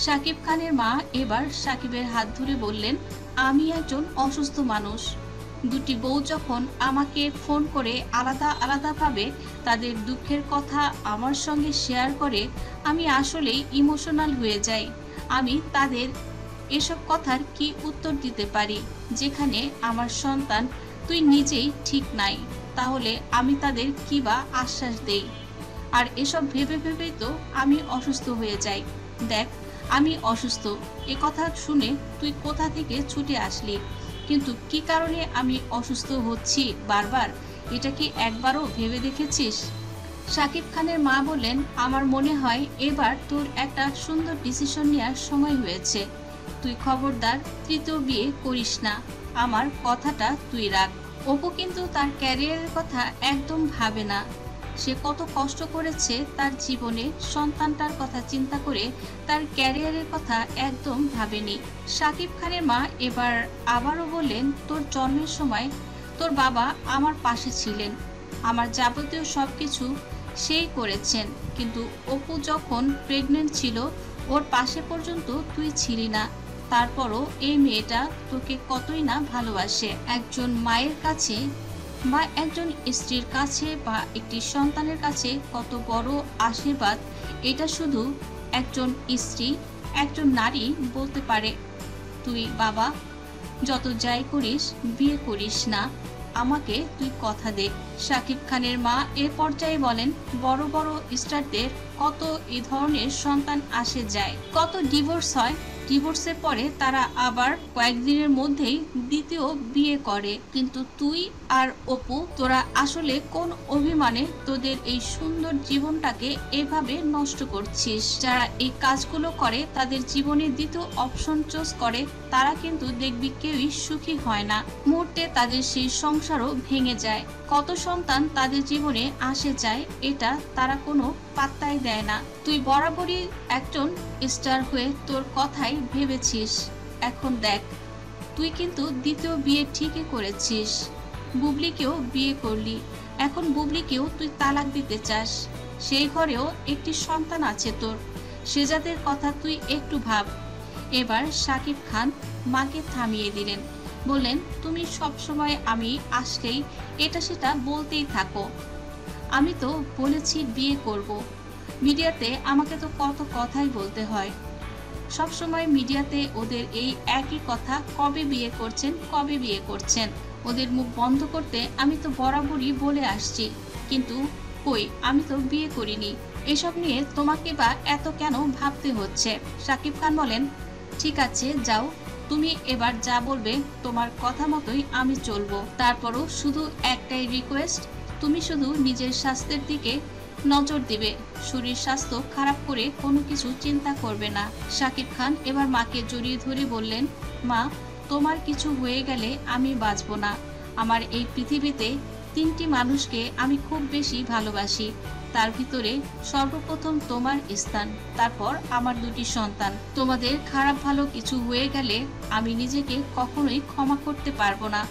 শাকিব খানের মা এবার শাকিবের হাত ধরে বললেন, আমি একজন অসুস্থ মানুষ। দুটি বউ যখন আমাকে ফোন করে আলাদা আলাদাভাবে তাদের দুঃখের কথা আমার সঙ্গে শেয়ার করে, আমি আসলেই ইমোশনাল হয়ে যাই। আমি তাদের এসব কথার কি উত্তর দিতে পারি? যেখানে আমার সন্তান তুই নিজেই ঠিক নাই, তাহলে আমি তাদের কি বা আশ্বাস দেই? আর এসব ভেবে ভেবেই তো আমি অসুস্থ হয়ে যাই। দেখ, আমি অসুস্থ, এ কথা শুনে তুই কোথা থেকে ছুটে আসলি? কিন্তু কি কারণে আমি অসুস্থ হচ্ছি বারবার, এটা কি একবারও ভেবে দেখেছিস? শাকিব খানের মা বললেন, আমার মনে হয় এবার তোর একটা সুন্দর ডিসিশন নেওয়ার সময় হয়েছে। তুই খবরদার তৃতীয় বিয়ে করিস না, আমার কথাটা তুই রাখ। অপু কিন্তু তার ক্যারিয়ারের কথা একদম ভাবে না। সে কত কষ্ট করেছে তার জীবনে, সন্তানটার কথা চিন্তা করে তার ক্যারিয়ারের কথা একদম ভাবেনি। শাকিব খানের মা এবার আবারও বললেন, তোর জন্মের সময় তোর বাবা আমার পাশে ছিলেন, আমার যাবতীয় সব কিছু সেই করেছেন, কিন্তু অপু যখন প্রেগনেন্ট ছিল ওর পাশে পর্যন্ত তুই ছিলি না। তারপরও এই মেয়েটা তোকে কতই না ভালোবাসে। একজন মায়ের কাছে বা একজন স্ত্রীর কাছে বা একটি সন্তানের কাছে কত বড় আশীর্বাদ, এটা শুধু একজন স্ত্রী, একজন নারী বলতে পারে। তুই বাবা, যত যাই করিস বিয়ে করিস না, আমাকে তুই কথা দে। শাকিব খানের মা এ পর্যায়ে বলেন, বড় বড় স্টারদের কত এই ধরনের সন্তান আসে যায়, কত ডিভোর্স হয়, ডিভোর্সের পরে তারা আবার কয়েকদিনের মধ্যেই দ্বিতীয় বিয়ে করে। কিন্তু তুই আর অপু, তোরা আসলে কোন অভিমানে তোদের এই সুন্দর জীবনটাকে এভাবে নষ্ট করছিস? যারা এই কাজগুলো করে তাদের জীবনে দ্বিতীয় অপশন চুজ করে, তারা কিন্তু দেখবি কেউই সুখী হয় না, মুহূর্তে তাদের সেই সংসারও ভেঙে যায়। কত সন্তান তাদের জীবনে আসে যায়, এটা তারা কোনো পাত্তাই দেয় না। তুই বরাবরই একজন স্টার হয়ে তোর কথাই ভেবেছিস। এখন দেখ, তুই কিন্তু দ্বিতীয় বিয়ে ঠিকই করেছিস, বুবলিকেও বিয়ে করলি, এখন বুবলিকেও তুই তালাক দিতে চাস। সেই ঘরেও একটি সন্তান আছে তোর, সে জাতের কথা তুই একটু ভাব। এবার শাকিব খান মাকে থামিয়ে দিলেন, বললেন, তুমি সবসময় আমি আসলেই এটা সেটা বলতেই থাকো। আমি তো বলেছি বিয়ে করব, মিডিয়াতে আমাকে তো কত কথাই বলতে হয়, সব সময় মিডিয়াতে ওদের এই একই কথা, কবে বিয়ে করছেন, কবে বিয়ে করছেন। ওদের মুখ বন্ধ করতে আমি তো বরাবরই বলে আসছি, কিন্তু কই, আমি তো বিয়ে করিনি। এসব নিয়ে তোমাকে বা এত কেন ভাবতে হচ্ছে? শাকিব খান বলেন, ঠিক আছে যাও, তুমি এবার যা বলবে তোমার কথা মতোই আমি চলবো। তারপরও শুধু একটাই রিকোয়েস্ট, তুমি শুধু নিজের স্বাস্থ্যের দিকে নজর দিবে, শরীর স্বাস্থ্য খারাপ করে কোনো কিছু চিন্তা করবে না। শাকিব খান এবার মাকে জড়িয়ে ধরে বললেন, মা, তোমার কিছু হয়ে গেলে আমি বাঁচব না। আমার এই পৃথিবীতে তিনটি মানুষকে আমি খুব বেশি ভালোবাসি, তার ভিতরে সর্বপ্রথম তোমার স্থান, তারপর আমার দুটি সন্তান। তোমাদের খারাপ ভালো কিছু হয়ে গেলে আমি নিজেকে কখনোই ক্ষমা করতে পারবো না।